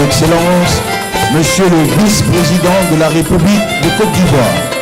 Excellence, Monsieur le vice-président de la République de Côte d'Ivoire.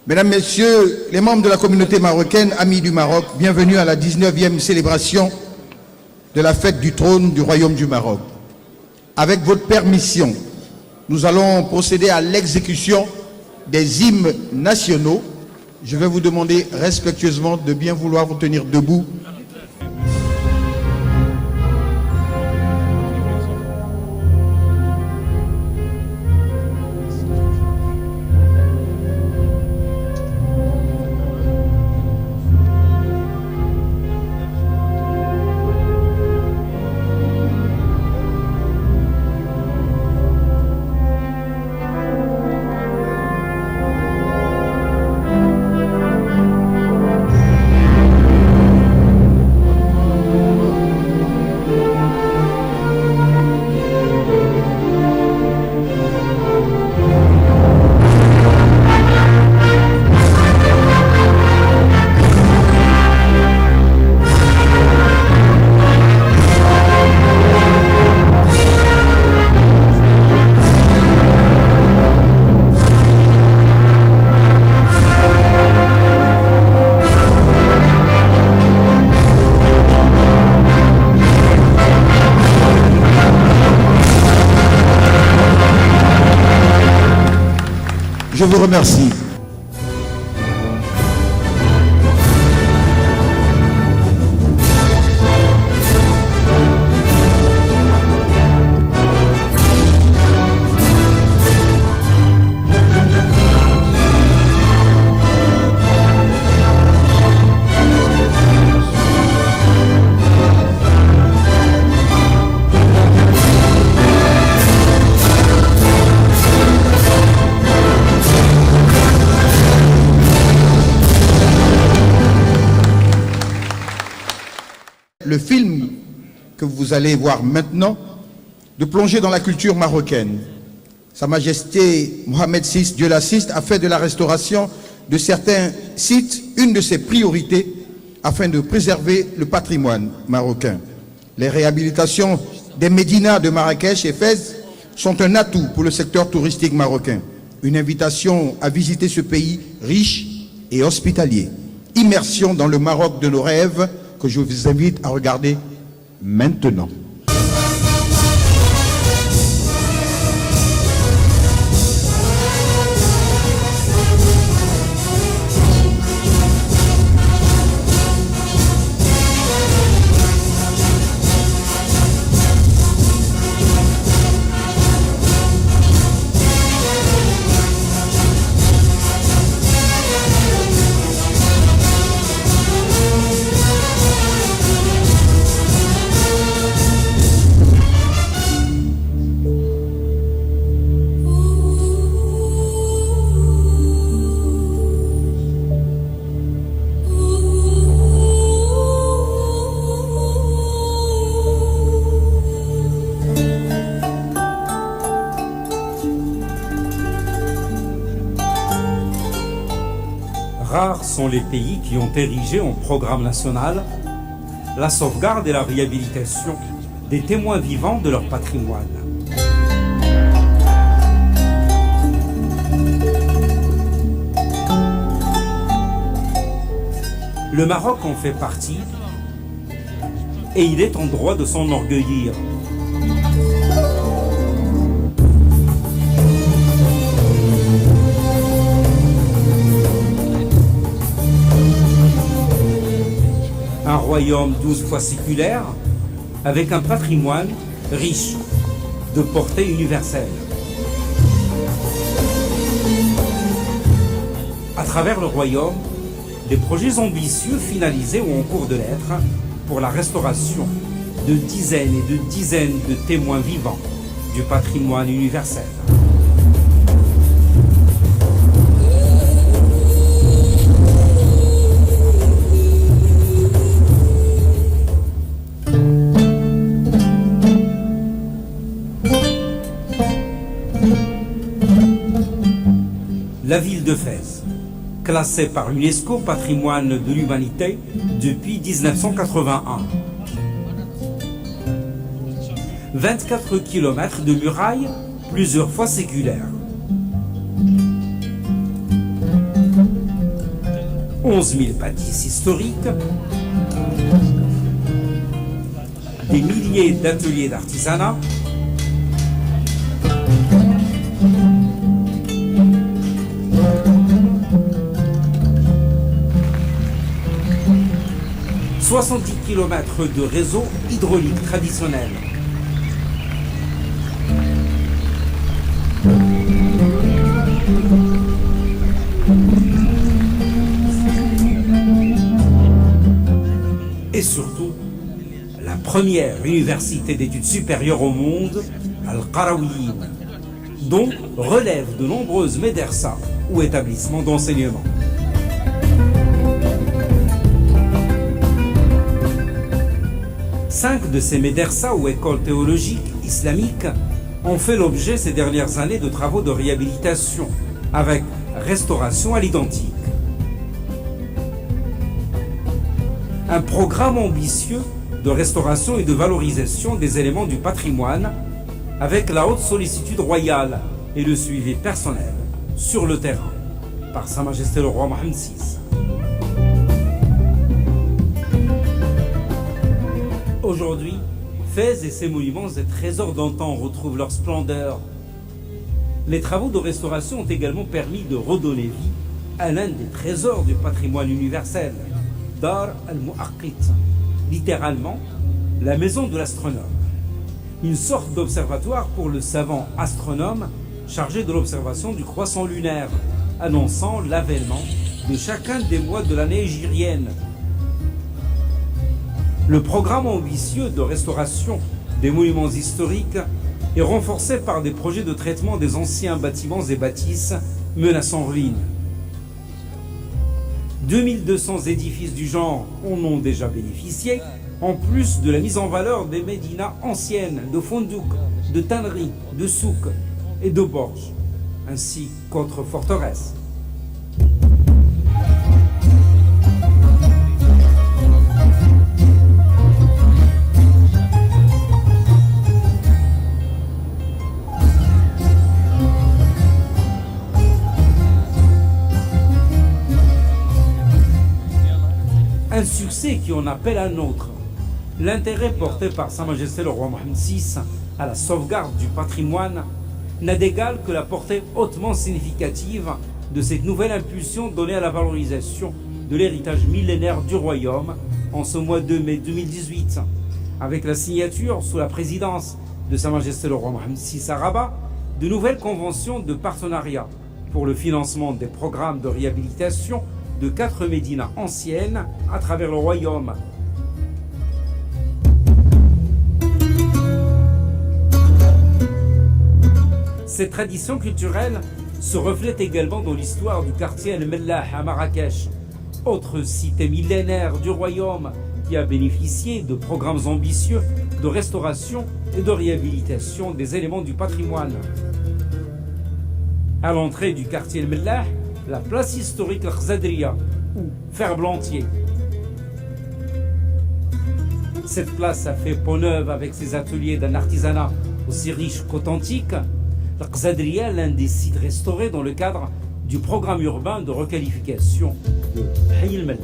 Mesdames, Messieurs, les membres de la communauté marocaine, amis du Maroc, bienvenue à la 19e célébration de la fête du trône du Royaume du Maroc. Avec votre permission, nous allons procéder à l'exécution des hymnes nationaux. Je vais vous demander respectueusement de bien vouloir vous tenir debout. Je vous remercie. Le film que vous allez voir maintenant, de plonger dans la culture marocaine. Sa Majesté Mohamed VI, Dieu l'assiste, a fait de la restauration de certains sites une de ses priorités afin de préserver le patrimoine marocain. Les réhabilitations des médinas de Marrakech et Fès sont un atout pour le secteur touristique marocain. Une invitation à visiter ce pays riche et hospitalier. Immersion dans le Maroc de nos rêves, que je vous invite à regarder maintenant. Rares sont les pays qui ont érigé en programme national la sauvegarde et la réhabilitation des témoins vivants de leur patrimoine. Le Maroc en fait partie et il est en droit de s'enorgueillir. Un royaume 12 fois séculaire, avec un patrimoine riche, de portée universelle. À travers le royaume, des projets ambitieux finalisés ou en cours de l'être pour la restauration de dizaines et de dizaines de témoins vivants du patrimoine universel. La ville de Fès, classée par l'UNESCO patrimoine de l'humanité depuis 1981. 24 km de murailles, plusieurs fois séculaires. 11 000 bâtisses historiques, des milliers d'ateliers d'artisanat, « 70 km de réseau hydraulique traditionnel. Et surtout, la première université d'études supérieures au monde, Al-Qarawiyyin, dont relèvent de nombreuses médersas ou établissements d'enseignement. Cinq de ces médersas ou écoles théologiques islamiques ont fait l'objet ces dernières années de travaux de réhabilitation avec restauration à l'identique. Un programme ambitieux de restauration et de valorisation des éléments du patrimoine avec la haute sollicitude royale et le suivi personnel sur le terrain par Sa Majesté le roi Mohammed VI. Aujourd'hui, Fès et ses monuments et trésors d'antan retrouvent leur splendeur. Les travaux de restauration ont également permis de redonner vie à l'un des trésors du patrimoine universel, Dar al-Mu'aqit, littéralement la maison de l'astronome. Une sorte d'observatoire pour le savant astronome chargé de l'observation du croissant lunaire, annonçant l'avènement de chacun des mois de l'année hégirienne. Le programme ambitieux de restauration des monuments historiques est renforcé par des projets de traitement des anciens bâtiments et bâtisses menaçant ruine. 2200 édifices du genre en ont déjà bénéficié, en plus de la mise en valeur des médinas anciennes, de fondouk, de tanneries, de souks et de borges, ainsi qu'autres forteresses. Un succès qui en appelle un autre. L'intérêt porté par Sa Majesté le roi Mohammed VI à la sauvegarde du patrimoine n'a d'égal que la portée hautement significative de cette nouvelle impulsion donnée à la valorisation de l'héritage millénaire du royaume en ce mois de mai 2018, avec la signature sous la présidence de Sa Majesté le roi Mohammed VI à Rabat de nouvelles conventions de partenariat pour le financement des programmes de réhabilitation de 4 médinas anciennes à travers le royaume. Cette tradition culturelle se reflète également dans l'histoire du quartier El-Mellah à Marrakech, autre cité millénaire du royaume qui a bénéficié de programmes ambitieux de restauration et de réhabilitation des éléments du patrimoine. À l'entrée du quartier El-Mellah, la place historique Al-Khzadriya ou Ferblantier. Cette place a fait peau neuve avec ses ateliers d'un artisanat aussi riche qu'authentique. Al-Khzadriya, l'un des sites restaurés dans le cadre du programme urbain de requalification de Hayy al-Mallah.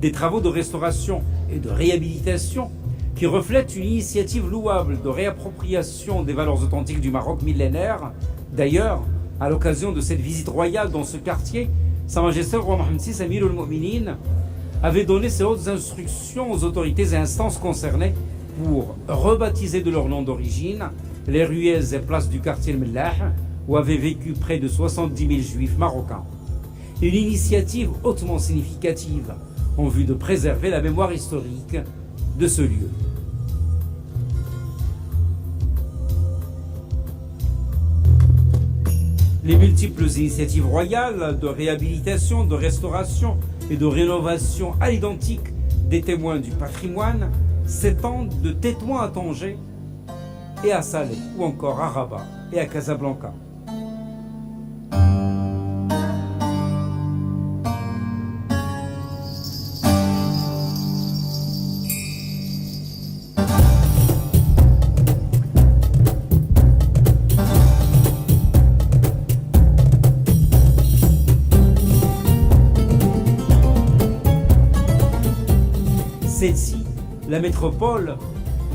Des travaux de restauration et de réhabilitation qui reflètent une initiative louable de réappropriation des valeurs authentiques du Maroc millénaire. D'ailleurs, à l'occasion de cette visite royale dans ce quartier, Sa Majesté le roi Mohammed VI, Amir al-Mu'minin, avait donné ses hautes instructions aux autorités et instances concernées pour rebaptiser de leur nom d'origine les rues et places du quartier al-Mallah où avaient vécu près de 70 000 juifs marocains. Une initiative hautement significative en vue de préserver la mémoire historique de ce lieu. Les multiples initiatives royales de réhabilitation, de restauration et de rénovation à l'identique des témoins du patrimoine s'étendent de Tétouan à Tanger et à Salé, ou encore à Rabat et à Casablanca. Celle-ci, la métropole,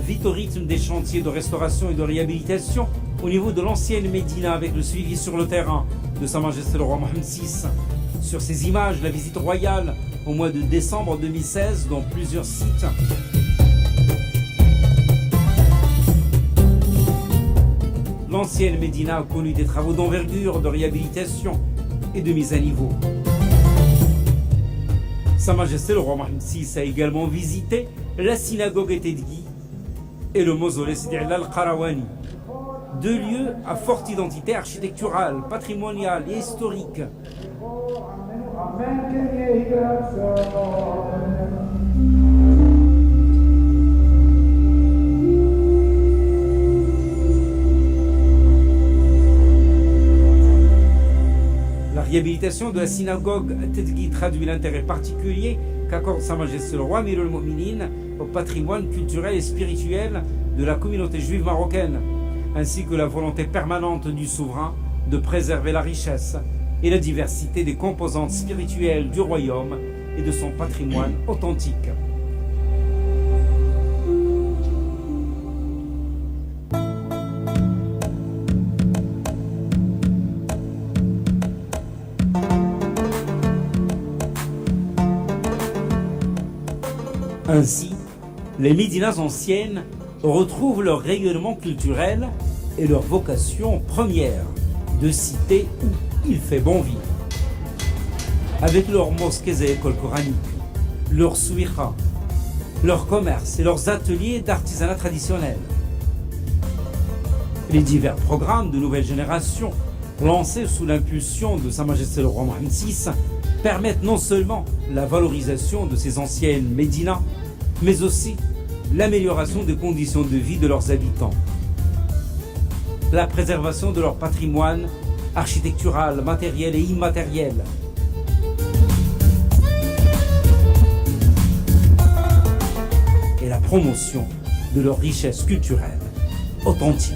vit au rythme des chantiers de restauration et de réhabilitation au niveau de l'ancienne Médina avec le suivi sur le terrain de Sa Majesté le roi Mohammed VI. Sur ces images, la visite royale au mois de décembre 2016 dans plusieurs sites. L'ancienne Médina a connu des travaux d'envergure, de réhabilitation et de mise à niveau. Sa Majesté le roi Mohammed VI a également visité la synagogue Tedgui et le mausolée Sidi Allah al-Qarawani, deux lieux à forte identité architecturale, patrimoniale et historique. La réhabilitation de la synagogue Tedgui traduit l'intérêt particulier qu'accorde Sa Majesté le roi Amir al-Mu'minin au patrimoine culturel et spirituel de la communauté juive marocaine, ainsi que la volonté permanente du souverain de préserver la richesse et la diversité des composantes spirituelles du royaume et de son patrimoine authentique. Ainsi, les Médinas anciennes retrouvent leur rayonnement culturel et leur vocation première de cité où il fait bon vivre. Avec leurs mosquées et écoles coraniques, leurs souiras, leurs commerces et leurs ateliers d'artisanat traditionnel. Les divers programmes de nouvelle génération lancés sous l'impulsion de Sa Majesté le roi Mohammed VI permettent non seulement la valorisation de ces anciennes médinas, mais aussi l'amélioration des conditions de vie de leurs habitants, la préservation de leur patrimoine architectural, matériel et immatériel, et la promotion de leur richesse culturelle authentique.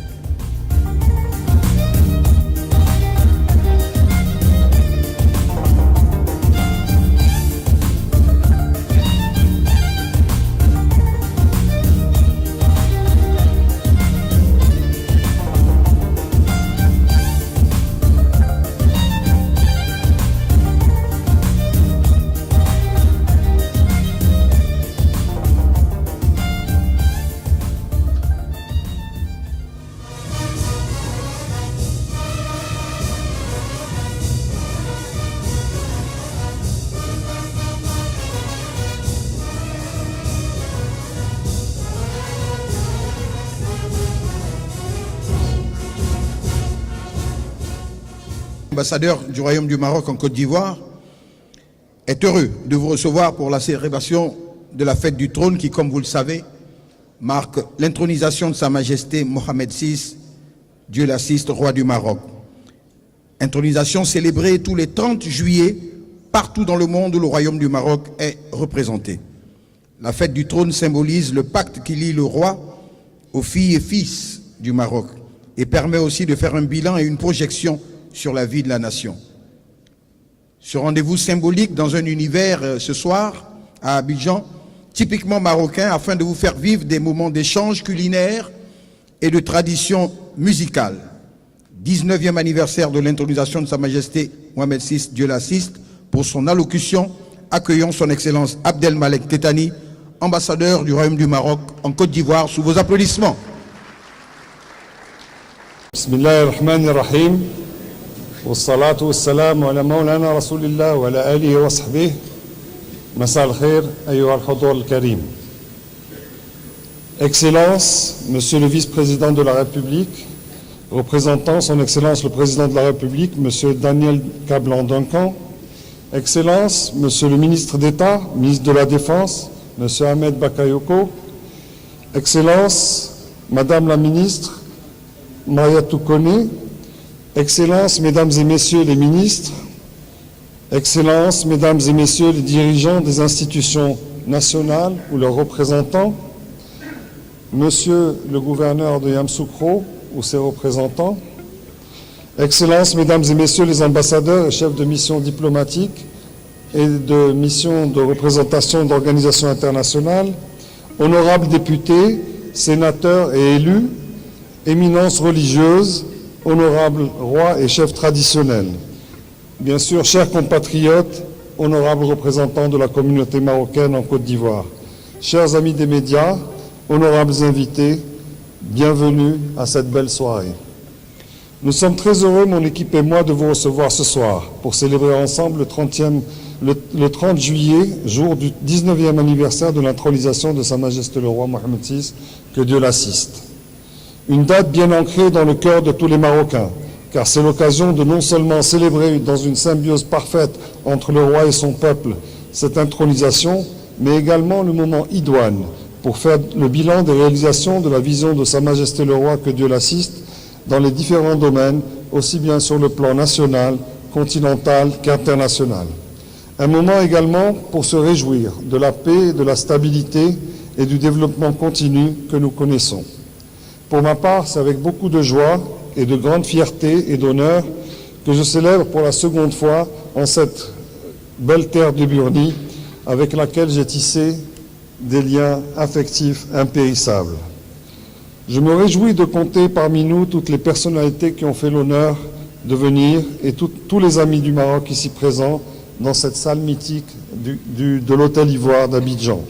L'ambassadeur du Royaume du Maroc en Côte d'Ivoire est heureux de vous recevoir pour la célébration de la fête du trône qui, comme vous le savez, marque l'intronisation de Sa Majesté Mohammed VI Dieu l'assiste, roi du Maroc. Intronisation célébrée tous les 30 juillet, partout dans le monde où le royaume du Maroc est représenté. La fête du trône symbolise le pacte qui lie le roi aux filles et fils du Maroc et permet aussi de faire un bilan et une projection sur la vie de la nation. Ce rendez-vous symbolique dans un univers ce soir à Abidjan, typiquement marocain, afin de vous faire vivre des moments d'échange culinaire et de tradition musicale. 19e anniversaire de l'intronisation de Sa Majesté Mohamed VI, Dieu l'assiste. Pour son allocution, accueillons son Excellence Abdelmalek Tétani, ambassadeur du Royaume du Maroc en Côte d'Ivoire, sous vos applaudissements. Bismillahirrahmanirrahim. Wassalatu wassalamu ala maulana rasulillah wa ala alihi wa sahbihi. Masa al-khair, ayyuha al-hudur al-karim. Excellence, Monsieur le vice-président de la République, représentant son Excellence le président de la République, Monsieur Daniel Kablan-Duncan, Excellence, Monsieur le ministre d'État, ministre de la Défense, Monsieur Ahmed Bakayoko, Excellence, Madame la ministre, Mariatou Kone, Excellence, Mesdames et Messieurs les ministres, Excellence, Mesdames et Messieurs les dirigeants des institutions nationales ou leurs représentants, Monsieur le gouverneur de Yamoussoukro ou ses représentants, Excellences, Mesdames et Messieurs les ambassadeurs et chefs de mission diplomatique et de mission de représentation d'organisations internationales, honorables députés, sénateurs et élus, éminences religieuses, honorables rois et chefs traditionnels, bien sûr, chers compatriotes, honorables représentants de la communauté marocaine en Côte d'Ivoire, chers amis des médias, honorables invités, bienvenue à cette belle soirée. Nous sommes très heureux, mon équipe et moi, de vous recevoir ce soir pour célébrer ensemble le 30 juillet, jour du 19e anniversaire de l'intronisation de Sa Majesté le roi Mohamed VI, que Dieu l'assiste. Une date bien ancrée dans le cœur de tous les Marocains, car c'est l'occasion de non seulement célébrer dans une symbiose parfaite entre le roi et son peuple cette intronisation, mais également le moment idoine pour faire le bilan des réalisations de la vision de Sa Majesté le roi, que Dieu l'assiste, dans les différents domaines, aussi bien sur le plan national, continental qu'international. Un moment également pour se réjouir de la paix, de la stabilité et du développement continu que nous connaissons. Pour ma part, c'est avec beaucoup de joie et de grande fierté et d'honneur que je célèbre pour la seconde fois en cette belle terre de Burnie avec laquelle j'ai tissé des liens affectifs impérissables. Je me réjouis de compter parmi nous toutes les personnalités qui ont fait l'honneur de venir et tous les amis du Maroc ici présents dans cette salle mythique de l'Hôtel Ivoire d'Abidjan.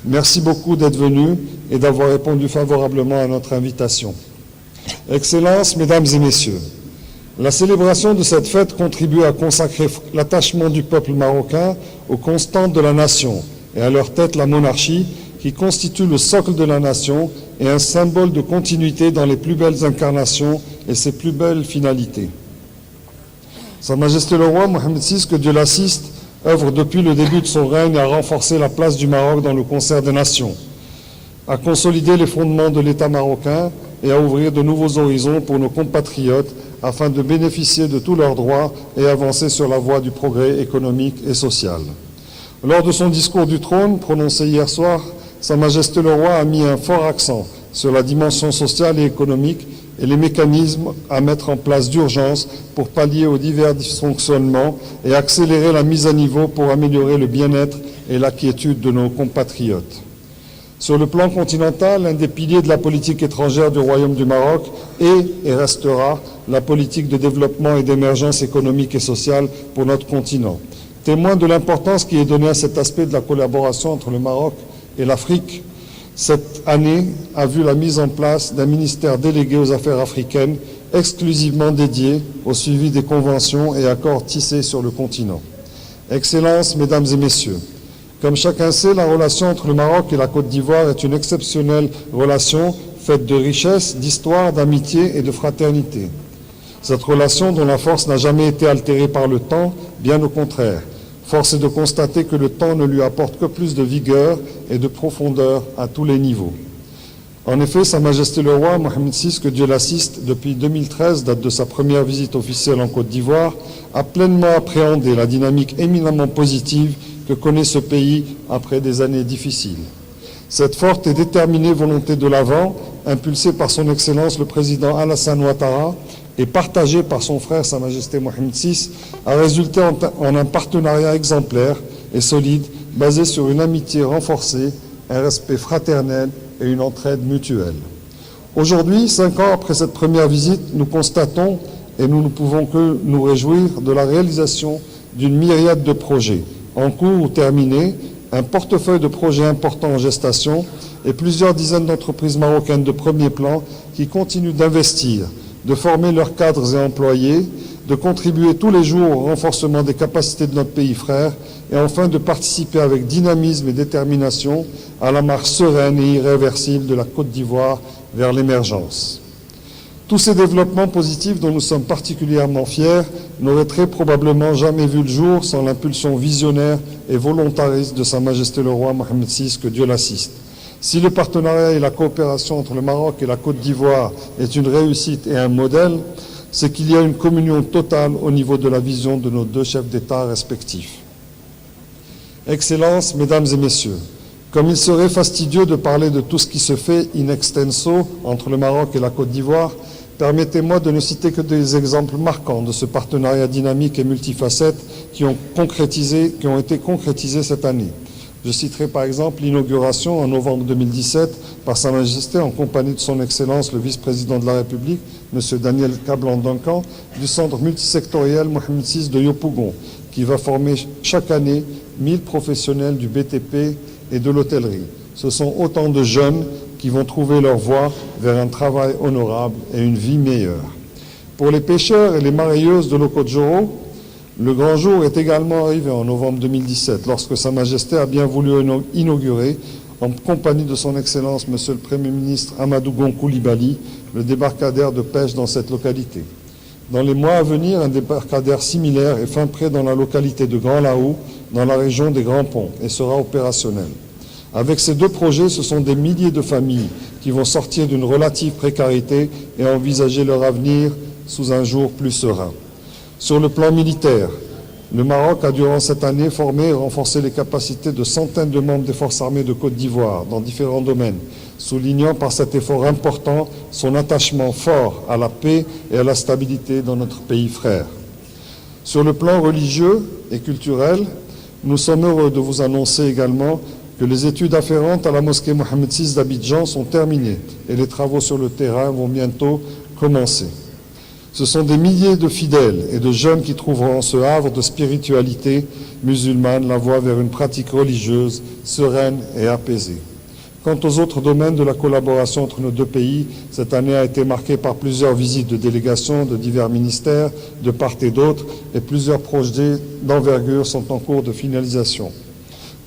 Merci beaucoup d'être venus et d'avoir répondu favorablement à notre invitation. Excellences, Mesdames et Messieurs, la célébration de cette fête contribue à consacrer l'attachement du peuple marocain aux constantes de la nation et à leur tête la monarchie, qui constitue le socle de la nation et un symbole de continuité dans les plus belles incarnations et ses plus belles finalités. Sa Majesté le roi Mohamed VI, que Dieu l'assiste, œuvre depuis le début de son règne à renforcer la place du Maroc dans le concert des nations, à consolider les fondements de l'État marocain et à ouvrir de nouveaux horizons pour nos compatriotes afin de bénéficier de tous leurs droits et avancer sur la voie du progrès économique et social. Lors de son discours du trône, prononcé hier soir, Sa Majesté le roi a mis un fort accent sur la dimension sociale et économique et les mécanismes à mettre en place d'urgence pour pallier aux divers dysfonctionnements et accélérer la mise à niveau pour améliorer le bien-être et la quiétude de nos compatriotes. Sur le plan continental, l'un des piliers de la politique étrangère du Royaume du Maroc est et restera la politique de développement et d'émergence économique et sociale pour notre continent. Témoin de l'importance qui est donnée à cet aspect de la collaboration entre le Maroc et l'Afrique, cette année a vu la mise en place d'un ministère délégué aux affaires africaines exclusivement dédié au suivi des conventions et accords tissés sur le continent. Excellences, Mesdames et Messieurs, comme chacun sait, la relation entre le Maroc et la Côte d'Ivoire est une exceptionnelle relation faite de richesse, d'histoire, d'amitié et de fraternité. Cette relation dont la force n'a jamais été altérée par le temps, bien au contraire. Force est de constater que le temps ne lui apporte que plus de vigueur et de profondeur à tous les niveaux. En effet, Sa Majesté le Roi Mohamed VI, que Dieu l'assiste, depuis 2013, date de sa première visite officielle en Côte d'Ivoire, a pleinement appréhendé la dynamique éminemment positive que connaît ce pays après des années difficiles. Cette forte et déterminée volonté de l'avant, impulsée par son Excellence le Président Alassane Ouattara et partagée par son frère Sa Majesté Mohamed VI, a résulté en un partenariat exemplaire et solide, basé sur une amitié renforcée, un respect fraternel et une entraide mutuelle. Aujourd'hui, 5 ans après cette première visite, nous constatons, et nous ne pouvons que nous réjouir de la réalisation d'une myriade de projets, en cours ou terminés, un portefeuille de projets importants en gestation et plusieurs dizaines d'entreprises marocaines de premier plan qui continuent d'investir, de former leurs cadres et employés, de contribuer tous les jours au renforcement des capacités de notre pays frère et enfin de participer avec dynamisme et détermination à la marche sereine et irréversible de la Côte d'Ivoire vers l'émergence. Tous ces développements positifs dont nous sommes particulièrement fiers n'auraient très probablement jamais vu le jour sans l'impulsion visionnaire et volontariste de Sa Majesté le Roi Mohamed VI, que Dieu l'assiste. Si le partenariat et la coopération entre le Maroc et la Côte d'Ivoire est une réussite et un modèle, c'est qu'il y a une communion totale au niveau de la vision de nos deux chefs d'État respectifs. Excellences, Mesdames et Messieurs, comme il serait fastidieux de parler de tout ce qui se fait in extenso entre le Maroc et la Côte d'Ivoire, permettez-moi de ne citer que des exemples marquants de ce partenariat dynamique et multifacette qui ont été concrétisés cette année. Je citerai par exemple l'inauguration en novembre 2017 par Sa Majesté en compagnie de son Excellence le vice-président de la République, M. Daniel Kablan-Duncan, du centre multisectoriel Mohamed VI de Yopougon, qui va former chaque année 1000 professionnels du BTP et de l'hôtellerie. Ce sont autant de jeunes qui vont trouver leur voie vers un travail honorable et une vie meilleure. Pour les pêcheurs et les marailleuses de l'Okotjoro, le grand jour est également arrivé en novembre 2017, lorsque Sa Majesté a bien voulu inaugurer, en compagnie de son Excellence, Monsieur le Premier ministre Amadou Gon Coulibaly, le débarcadère de pêche dans cette localité. Dans les mois à venir, un débarcadère similaire est fin prêt dans la localité de Grand Laou, dans la région des Grands Ponts, et sera opérationnel. Avec ces deux projets, ce sont des milliers de familles qui vont sortir d'une relative précarité et envisager leur avenir sous un jour plus serein. Sur le plan militaire, le Maroc a durant cette année formé et renforcé les capacités de centaines de membres des forces armées de Côte d'Ivoire dans différents domaines, soulignant par cet effort important son attachement fort à la paix et à la stabilité dans notre pays frère. Sur le plan religieux et culturel, nous sommes heureux de vous annoncer également que les études afférentes à la mosquée Mohamed VI d'Abidjan sont terminées et les travaux sur le terrain vont bientôt commencer. Ce sont des milliers de fidèles et de jeunes qui trouveront en ce havre de spiritualité musulmane la voie vers une pratique religieuse sereine et apaisée. Quant aux autres domaines de la collaboration entre nos deux pays, cette année a été marquée par plusieurs visites de délégations de divers ministères de part et d'autre et plusieurs projets d'envergure sont en cours de finalisation.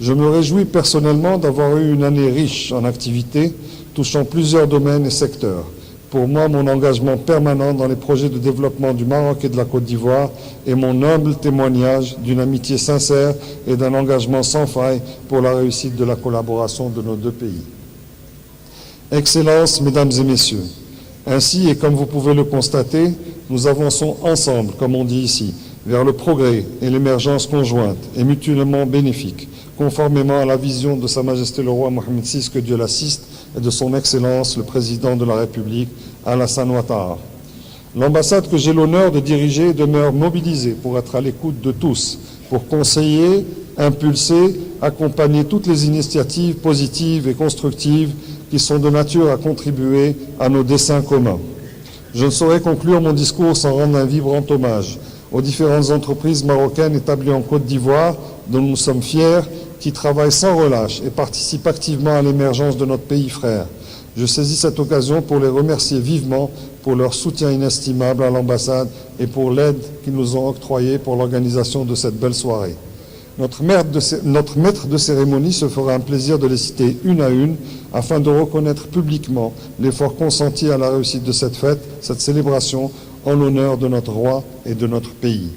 Je me réjouis personnellement d'avoir eu une année riche en activités touchant plusieurs domaines et secteurs. Pour moi, mon engagement permanent dans les projets de développement du Maroc et de la Côte d'Ivoire est mon humble témoignage d'une amitié sincère et d'un engagement sans faille pour la réussite de la collaboration de nos deux pays. Excellences, Mesdames et Messieurs, ainsi et comme vous pouvez le constater, nous avançons ensemble, comme on dit ici, vers le progrès et l'émergence conjointe et mutuellement bénéfique, conformément à la vision de Sa Majesté le Roi Mohamed VI, que Dieu l'assiste, et de son Excellence le Président de la République, Alassane Ouattara. L'ambassade que j'ai l'honneur de diriger demeure mobilisée pour être à l'écoute de tous, pour conseiller, impulser, accompagner toutes les initiatives positives et constructives qui sont de nature à contribuer à nos desseins communs. Je ne saurais conclure mon discours sans rendre un vibrant hommage aux différentes entreprises marocaines établies en Côte d'Ivoire, dont nous sommes fiers, qui travaillent sans relâche et participent activement à l'émergence de notre pays frère. Je saisis cette occasion pour les remercier vivement pour leur soutien inestimable à l'ambassade et pour l'aide qu'ils nous ont octroyée pour l'organisation de cette belle soirée. Notre maître de cérémonie se fera un plaisir de les citer une à une afin de reconnaître publiquement l'effort consenti à la réussite de cette fête, cette célébration en l'honneur de notre roi et de notre pays.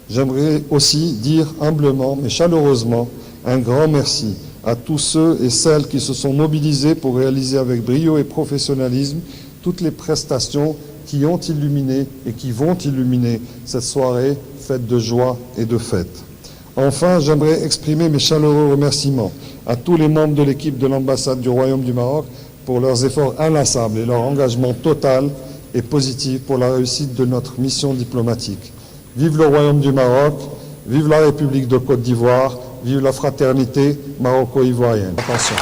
J'aimerais aussi dire humblement mais chaleureusement un grand merci à tous ceux et celles qui se sont mobilisés pour réaliser avec brio et professionnalisme toutes les prestations qui ont illuminé et qui vont illuminer cette soirée faite de joie et de fête. Enfin, j'aimerais exprimer mes chaleureux remerciements à tous les membres de l'équipe de l'ambassade du Royaume du Maroc pour leurs efforts inlassables et leur engagement total et positif pour la réussite de notre mission diplomatique. Vive le Royaume du Maroc, vive la République de Côte d'Ivoire, vive la fraternité maroco-ivoirienne. Attention.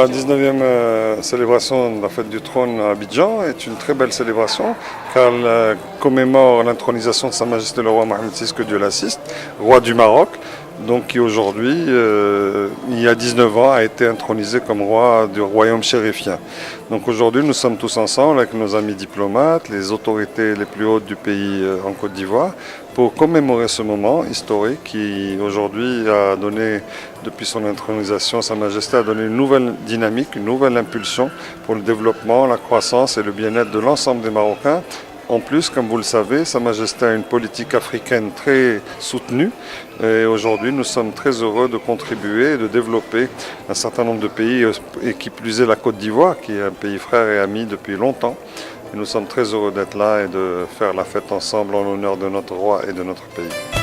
La 19e célébration de la fête du trône à Abidjan est une très belle célébration car elle commémore l'intronisation de Sa Majesté le roi Mohamed VI, que Dieu l'assiste, roi du Maroc. donc qui aujourd'hui, il y a 19 ans, a été intronisé comme roi du royaume chérifien. Donc aujourd'hui, nous sommes tous ensemble avec nos amis diplomates, les autorités les plus hautes du pays en Côte d'Ivoire, pour commémorer ce moment historique qui aujourd'hui a donné, depuis son intronisation, Sa Majesté a donné une nouvelle dynamique, une nouvelle impulsion pour le développement, la croissance et le bien-être de l'ensemble des Marocains. En plus, comme vous le savez, Sa Majesté a une politique africaine très soutenue et aujourd'hui nous sommes très heureux de contribuer et de développer un certain nombre de pays et qui plus est la Côte d'Ivoire qui est un pays frère et ami depuis longtemps. Et nous sommes très heureux d'être là et de faire la fête ensemble en l'honneur de notre roi et de notre pays.